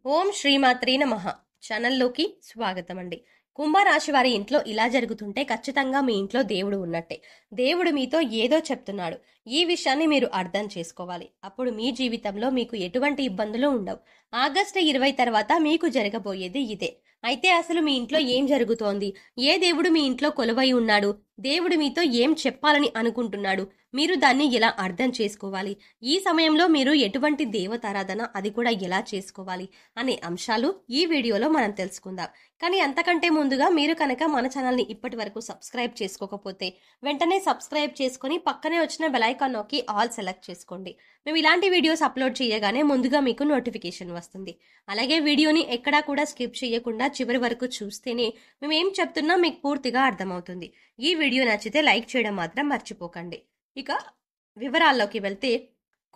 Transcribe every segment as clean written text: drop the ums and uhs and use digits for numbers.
ఓం శ్రీమాత్రే నమః ఛానల్లోకి స్వాగతం అండి. కుంభరాశి వారి ఇంట్లో ఇలా జరుగుతుంటే ఖచ్చితంగా మీ ఇంట్లో దేవుడు ఉన్నట్టే. దేవుడు మీతో ఏదో చెప్తున్నాడు. ఈ విషయాన్ని మీరు అర్థం చేసుకోవాలి. అప్పుడు మీ జీవితంలో మీకు ఎటువంటి ఇబ్బందులు ఉండవు. ఆగస్టు 20 తర్వాత మీకు జరగబోయేది ఇదే. అయితే అసలు మీ ఇంట్లో ఏం జరుగుతోంది? ఏ దేవుడు మీ ఇంట్లో కొలువై ఉన్నాడు? దేవుడు మీతో ఏం చెప్పాలని అనుకుంటున్నాడు? మీరు దాన్ని ఎలా అర్థం చేసుకోవాలి? ఈ సమయంలో మీరు ఎటువంటి దేవతారాధన అది కూడా ఎలా చేసుకోవాలి అనే అంశాలు ఈ వీడియోలో మనం తెలుసుకుందాం. కానీ అంతకంటే ముందుగా మీరు కనుక మన ఛానల్ని ఇప్పటి వరకు సబ్స్క్రైబ్ చేసుకోకపోతే వెంటనే సబ్స్క్రైబ్ చేసుకుని పక్కనే వచ్చిన బెల్ ఐకాన్ నొక్కి ఆల్ సెలెక్ట్ చేసుకోండి. మేము ఇలాంటి వీడియోస్ అప్లోడ్ చేయగానే ముందుగా మీకు నోటిఫికేషన్ వస్తుంది. అలాగే వీడియోని ఎక్కడా కూడా స్కిప్ చేయకుండా చివరి వరకు చూస్తేనే మేము ఏం చెప్తున్నా మీకు పూర్తిగా అర్థమవుతుంది. ఈ వీడియో నచ్చితే లైక్ చేయడం మాత్రం మర్చిపోకండి. ఇక వివరాల్లోకి వెళ్తే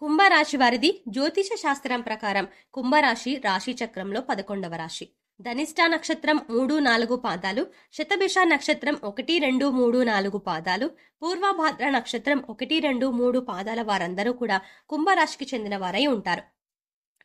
కుంభరాశి వారిది జ్యోతిష శాస్త్రం ప్రకారం కుంభరాశి రాశి చక్రంలో 11వ రాశి. ధనిష్ట నక్షత్రం 3-4 పాదాలు, శతభిష నక్షత్రం 1-2-3-4 పాదాలు, పూర్వభాద్ర నక్షత్రం 1-2-3 పాదాల వారందరూ కూడా కుంభరాశికి చెందిన వారై ఉంటారు.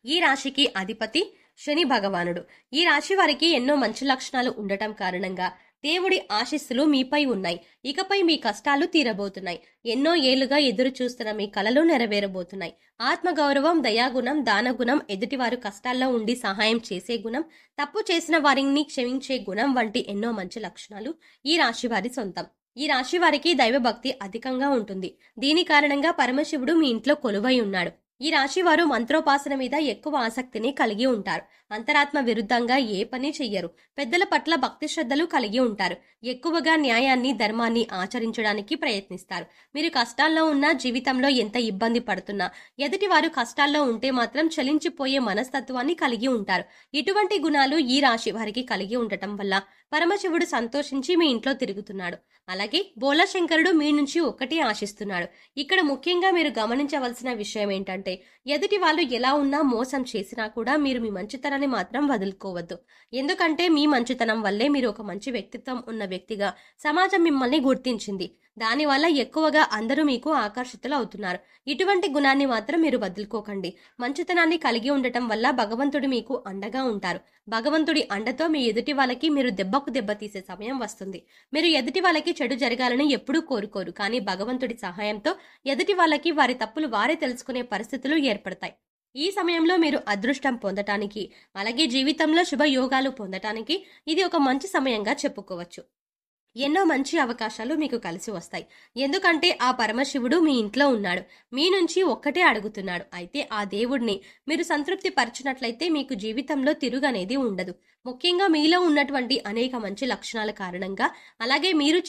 ఈ రాశికి అధిపతి శని భగవానుడు. ఈ రాశి వారికి ఎన్నో మంచి లక్షణాలు ఉండటం కారణంగా దేవుడి ఆశీస్సులు మీపై ఉన్నాయి. ఇకపై మీ కష్టాలు తీరబోతున్నాయి. ఎన్నో ఏళ్లుగా ఎదురు చూస్తున్న మీ కలలు నెరవేరబోతున్నాయి. ఆత్మగౌరవం, దయాగుణం, దానగుణం, ఎదుటివారు కష్టాల్లో ఉండి సహాయం చేసే గుణం, తప్పు చేసిన వారిని క్షమించే గుణం వంటి ఎన్నో మంచి లక్షణాలు ఈ రాశి వారి సొంతం. ఈ రాశి వారికి దైవభక్తి అధికంగా ఉంటుంది. దీని కారణంగా పరమశివుడు మీ ఇంట్లో కొలువై ఉన్నాడు. ఈ రాశి వారు మంత్రోపాసన మీద ఎక్కువ ఆసక్తిని కలిగి ఉంటారు. అంతరాత్మ విరుద్ధంగా ఏ పని చెయ్యరు. పెద్దల పట్ల భక్తి శ్రద్ధలు కలిగి ఉంటారు. ఎక్కువగా న్యాయాన్ని, ధర్మాన్ని ఆచరించడానికి ప్రయత్నిస్తారు. మీరు కష్టాల్లో ఉన్నా, జీవితంలో ఎంత ఇబ్బంది పడుతున్నా, ఎదుటి వారు కష్టాల్లో ఉంటే మాత్రం చలించిపోయే మనస్తత్వాన్ని కలిగి ఉంటారు. ఇటువంటి గుణాలు ఈ రాశి వారికి కలిగి ఉండటం వల్ల పరమశివుడు సంతోషించి మీ ఇంట్లో తిరుగుతున్నాడు. అలాగే బోలశంకరుడు మీ నుంచి ఒకటి ఆశిస్తున్నాడు. ఇక్కడ ముఖ్యంగా మీరు గమనించవలసిన విషయం ఏంటంటే, ఎదుటి వాళ్ళు ఎలా ఉన్నా, మోసం చేసినా కూడా మీరు మీ మంచితనాన్ని మాత్రం వదులుకోవద్దు. ఎందుకంటే మీ మంచితనం వల్లే మీరు ఒక మంచి వ్యక్తిత్వం ఉన్న వ్యక్తిగా సమాజం మిమ్మల్ని గుర్తించింది. దానివల్ల ఎక్కువగా అందరూ మీకు ఆకర్షితులు అవుతున్నారు. ఇటువంటి గుణాన్ని మాత్రం మీరు వదులుకోకండి. మంచితనాన్ని కలిగి ఉండటం వల్ల భగవంతుడు మీకు అండగా ఉంటారు. భగవంతుడి అండతో మీ ఎదుటి వాళ్ళకి మీరు దెబ్బకు దెబ్బ తీసే సమయం వస్తుంది. మీరు ఎదుటి వాళ్ళకి చెడు జరగాలని ఎప్పుడూ కోరుకోరు. కానీ భగవంతుడి సహాయంతో ఎదుటి వాళ్ళకి వారి తప్పులు వారే తెలుసుకునే పరిస్థితులు ఏర్పడతాయి. ఈ సమయంలో మీరు అదృష్టం పొందటానికి, అలాగే జీవితంలో శుభయోగాలు పొందటానికి ఇది ఒక మంచి సమయంగా చెప్పుకోవచ్చు. ఎన్నో మంచి అవకాశాలు మీకు కలిసి వస్తాయి. ఎందుకంటే ఆ పరమశివుడు మీ ఇంట్లో ఉన్నాడు. మీ నుంచి ఒక్కటే అడుగుతున్నాడు. అయితే ఆ దేవుడిని మీరు సంతృప్తి పరిచినట్లయితే మీకు జీవితంలో తిరుగనేది ఉండదు. ముఖ్యంగా మీలో ఉన్నటువంటి అనేక మంచి లక్షణాల కారణంగా, అలాగే మీరు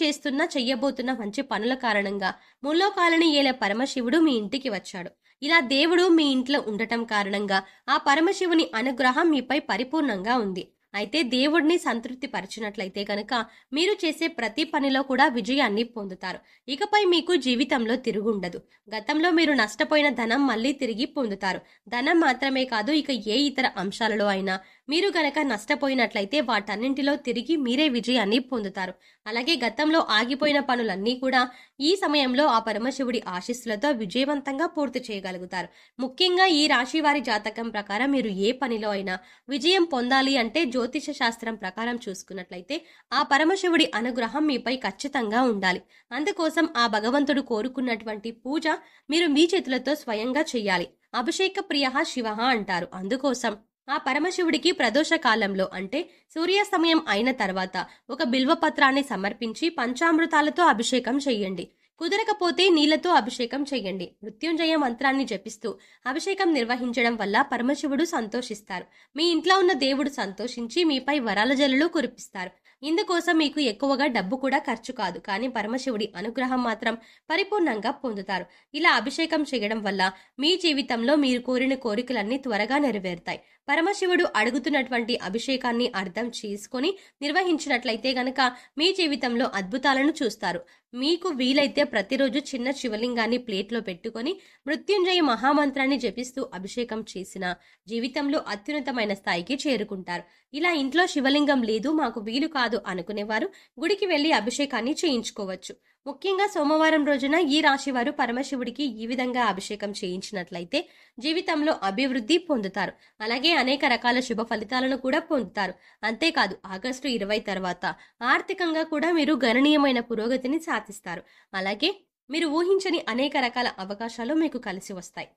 చెయ్యబోతున్న మంచి పనుల కారణంగా ముల్లోకాలని ఏలే పరమశివుడు మీ ఇంటికి వచ్చాడు. ఇలా దేవుడు మీ ఇంట్లో ఉండటం కారణంగా ఆ పరమశివుని అనుగ్రహం మీపై పరిపూర్ణంగా ఉంది. అయితే దేవుడిని సంతృప్తి పరిచినట్లయితే కనుక మీరు చేసే ప్రతి పనిలో కూడా విజయాన్ని పొందుతారు. ఇకపై మీకు జీవితంలో తిరుగుండదు. గతంలో మీరు నష్టపోయిన ధనం మళ్ళీ తిరిగి పొందుతారు. ధనం మాత్రమే కాదు, ఇక ఏ ఇతర అంశాలలో అయినా మీరు గనక నష్టపోయినట్లయితే వాటన్నింటిలో తిరిగి మీరే విజయాన్ని పొందుతారు. అలాగే గతంలో ఆగిపోయిన పనులన్నీ కూడా ఈ సమయంలో ఆ పరమశివుడి ఆశీస్సులతో విజయవంతంగా పూర్తి చేయగలుగుతారు. ముఖ్యంగా ఈ రాశి వారి జాతకం ప్రకారం మీరు ఏ పనిలో అయినా విజయం పొందాలి అంటే జ్యోతిష శాస్త్రం ప్రకారం చూసుకున్నట్లయితే ఆ పరమశివుడి అనుగ్రహం మీపై ఖచ్చితంగా ఉండాలి. అందుకోసం ఆ భగవంతుడు కోరుకున్నటువంటి పూజ మీరు మీ చేతులతో స్వయంగా చెయ్యాలి. అభిషేక ప్రియ శివ అంటారు. అందుకోసం ఆ పరమశివుడికి ప్రదోష కాలంలో అంటే సూర్యాస్తమయం అయిన తర్వాత ఒక బిల్వపత్రాన్ని సమర్పించి పంచామృతాలతో అభిషేకం చెయ్యండి. కుదరకపోతే నీళ్లతో అభిషేకం చెయ్యండి. మృత్యుంజయ మంత్రాన్ని జపిస్తూ అభిషేకం నిర్వహించడం వల్ల పరమశివుడు సంతోషిస్తారు. మీ ఇంట్లో ఉన్న దేవుడు సంతోషించి మీపై వరాల జల్లులు కురిపిస్తారు. ఇందుకోసం మీకు ఎక్కువగా డబ్బు కూడా ఖర్చు కాదు. కానీ పరమశివుడి అనుగ్రహం మాత్రం పరిపూర్ణంగా పొందుతారు. ఇలా అభిషేకం చేయడం వల్ల మీ జీవితంలో మీరు కోరిన కోరికలన్నీ త్వరగా నెరవేరుతాయి. పరమశివుడు అడుగుతున్నటువంటి అభిషేకాన్ని అర్థం చేసుకొని నిర్వహించినట్లయితే గనక మీ జీవితంలో అద్భుతాలను చూస్తారు. మీకు వీలైతే ప్రతిరోజు చిన్న శివలింగాన్ని ప్లేట్లో పెట్టుకొని మృత్యుంజయ మహామంత్రాన్ని జపిస్తూ అభిషేకం చేసిన జీవితంలో అత్యున్నతమైన స్థాయికి చేరుకుంటారు. ఇలా ఇంట్లో శివలింగం లేదు, మాకు వీలు కాదు అనుకునేవారు గుడికి వెళ్లి అభిషేకాన్ని చేయించుకోవచ్చు. ముఖ్యంగా సోమవారం రోజున ఈ రాశి వారు పరమశివుడికి ఈ విధంగా అభిషేకం చేయించినట్లయితే జీవితంలో అభివృద్ధి పొందుతారు. అలాగే అనేక రకాల శుభ ఫలితాలను కూడా పొందుతారు. అంతేకాదు ఆగస్టు 20 తర్వాత ఆర్థికంగా కూడా మీరు గణనీయమైన పురోగతిని సాధిస్తారు. అలాగే మీరు ఊహించని అనేక రకాల అవకాశాలు మీకు కలిసి వస్తాయి.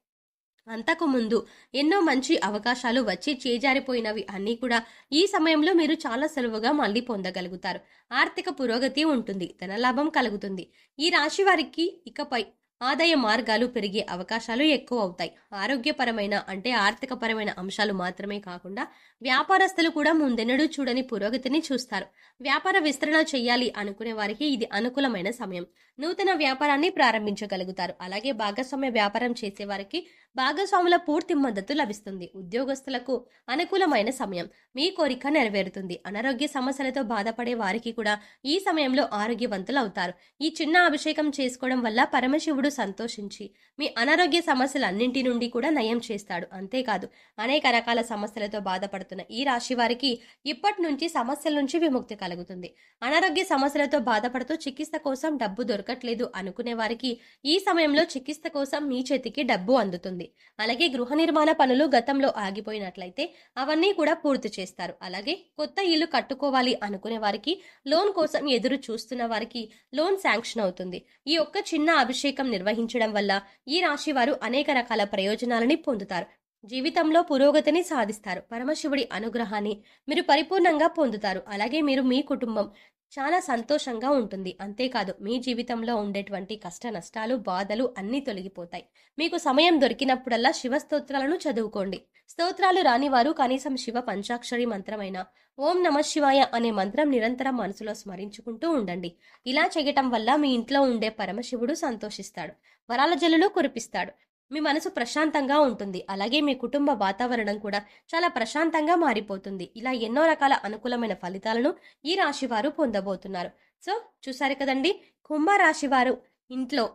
అంతకు ముందు ఎన్నో మంచి అవకాశాలు వచ్చి చేజారిపోయినవి అన్నీ కూడా ఈ సమయంలో మీరు చాలా సులువుగా మళ్ళీ పొందగలుగుతారు. ఆర్థిక పురోగతి ఉంటుంది, ధనలాభం కలుగుతుంది. ఈ రాశి వారికి ఇకపై ఆదాయ మార్గాలు పెరిగే అవకాశాలు ఎక్కువ అవుతాయి. ఆరోగ్యపరమైన అంటే ఆర్థికపరమైన అంశాలు మాత్రమే కాకుండా వ్యాపారస్తులు కూడా ముందెన్నడూ చూడని పురోగతిని చూస్తారు. వ్యాపార విస్తరణ చేయాలి అనుకునే వారికి ఇది అనుకూలమైన సమయం. నూతన వ్యాపారాన్ని ప్రారంభించగలుగుతారు. అలాగే భాగస్వామ్య వ్యాపారం చేసే వారికి భాగస్వాముల పూర్తి మద్దతు లభిస్తుంది. ఉద్యోగస్తులకు అనుకూలమైన సమయం. మీ కోరిక నెరవేరుతుంది. అనారోగ్య సమస్యలతో బాధపడే వారికి కూడా ఈ సమయంలో ఆరోగ్యవంతులు అవుతారు. ఈ చిన్న అభిషేకం చేసుకోవడం వల్ల పరమశివుడు సంతోషించి మీ అనారోగ్య సమస్యలన్నింటి నుండి కూడా నయం చేస్తాడు. అంతేకాదు అనేక రకాల సమస్యలతో బాధపడుతున్న ఈ రాశి వారికి ఇప్పటి నుంచి సమస్యల నుంచి విముక్తి కలుగుతుంది. అనారోగ్య సమస్యలతో బాధపడుతూ చికిత్స కోసం డబ్బు దొరకట్లేదు అనుకునే వారికి ఈ సమయంలో చికిత్స కోసం మీ చేతికి డబ్బు అందుతుంది. అలాగే గృహ నిర్మాణ పనులు గతంలో ఆగిపోయినట్లయితే అవన్నీ కూడా పూర్తి చేస్తారు. అలాగే కొత్త ఇల్లు కట్టుకోవాలి అనుకునే వారికి, లోన్ కోసం ఎదురు చూస్తున్న వారికి లోన్ శాంక్షన్ అవుతుంది. ఈ ఒక్క చిన్న అభిషేకం నిర్వహించడం వల్ల ఈ రాశి వారు అనేక రకాల ప్రయోజనాలని పొందుతారు. జీవితంలో పురోగతిని సాధిస్తారు. పరమశివుడి అనుగ్రహాన్ని మీరు పరిపూర్ణంగా పొందుతారు. అలాగే మీరు మీ కుటుంబం చాలా సంతోషంగా ఉంటుంది. అంతేకాదు మీ జీవితంలో ఉండేటువంటి కష్ట నష్టాలు, బాధలు అన్నీ తొలగిపోతాయి. మీకు సమయం దొరికినప్పుడల్లా శివ స్తోత్రాలను చదువుకోండి. స్తోత్రాలు రాని వారు కనీసం శివ పంచాక్షరి మంత్రమైన ఓం నమ శివాయ అనే మంత్రం నిరంతరం మనసులో స్మరించుకుంటూ ఉండండి. ఇలా చేయటం వల్ల మీ ఇంట్లో ఉండే పరమశివుడు సంతోషిస్తాడు, వరాల జల్లులు కురిపిస్తాడు. మీ మనసు ప్రశాంతంగా ఉంటుంది. అలాగే మీ కుటుంబ వాతావరణం కూడా చాలా ప్రశాంతంగా మారిపోతుంది. ఇలా ఎన్నో రకాల అనుకూలమైన ఫలితాలను ఈ రాశి వారు పొందబోతున్నారు. సో చూసారు కదండి, కుంభరాశి వారు ఇంట్లో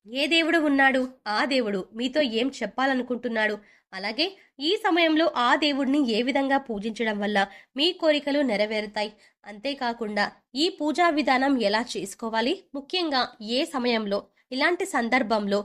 ఏ దేవుడు ఉన్నాడు, ఆ దేవుడు మీతో ఏం చెప్పాలనుకుంటున్నాడు, అలాగే ఈ సమయంలో ఆ దేవుడిని ఏ విధంగా పూజించడం వల్ల మీ కోరికలు నెరవేరుతాయి, అంతేకాకుండా ఈ పూజా విధానం ఎలా చేసుకోవాలి, ముఖ్యంగా ఏ సమయంలో, ఇలాంటి సందర్భంలో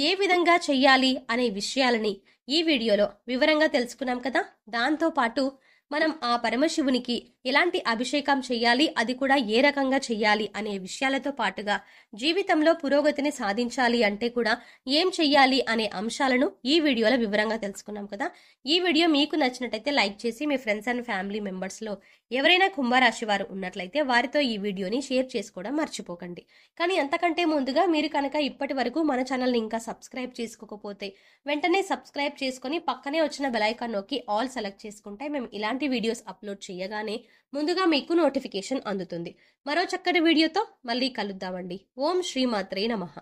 ఏ విధంగా చెయ్యాలి అనే విషయాలని ఈ వీడియోలో వివరంగా తెలుసుకున్నాం కదా. దాంతో పాటు మనం ఆ పరమశివునికి ఎలాంటి అభిషేకం చెయ్యాలి, అది కూడా ఏ రకంగా చెయ్యాలి అనే విషయాలతో పాటుగా జీవితంలో పురోగతిని సాధించాలి అంటే కూడా ఏం చెయ్యాలి అనే అంశాలను ఈ వీడియోలో వివరంగా తెలుసుకున్నాం కదా. ఈ వీడియో మీకు నచ్చినట్టయితే లైక్ చేసి మీ ఫ్రెండ్స్ అండ్ ఫ్యామిలీ మెంబర్స్లో ఎవరైనా కుంభరాశి వారు ఉన్నట్లయితే వారితో ఈ వీడియోని షేర్ చేసుకోవడం మర్చిపోకండి. కానీ అంతకంటే ముందుగా మీరు కనుక ఇప్పటి వరకు మన ఛానల్ని ఇంకా సబ్స్క్రైబ్ చేసుకోకపోతే వెంటనే సబ్స్క్రైబ్ చేసుకొని పక్కనే వచ్చిన బెల్ ఐకాన్ నొక్కి ఆల్ సెలెక్ట్ చేసుకుంటే మేము ఇలాంటి వీడియోస్ అప్లోడ్ చేయగానే ముందుగా మీకు నోటిఫికేషన్ అందుతుంది. మరో చక్కటి వీడియోతో మళ్ళీ కలుద్దామండి. ఓం శ్రీమాత్రే నమః.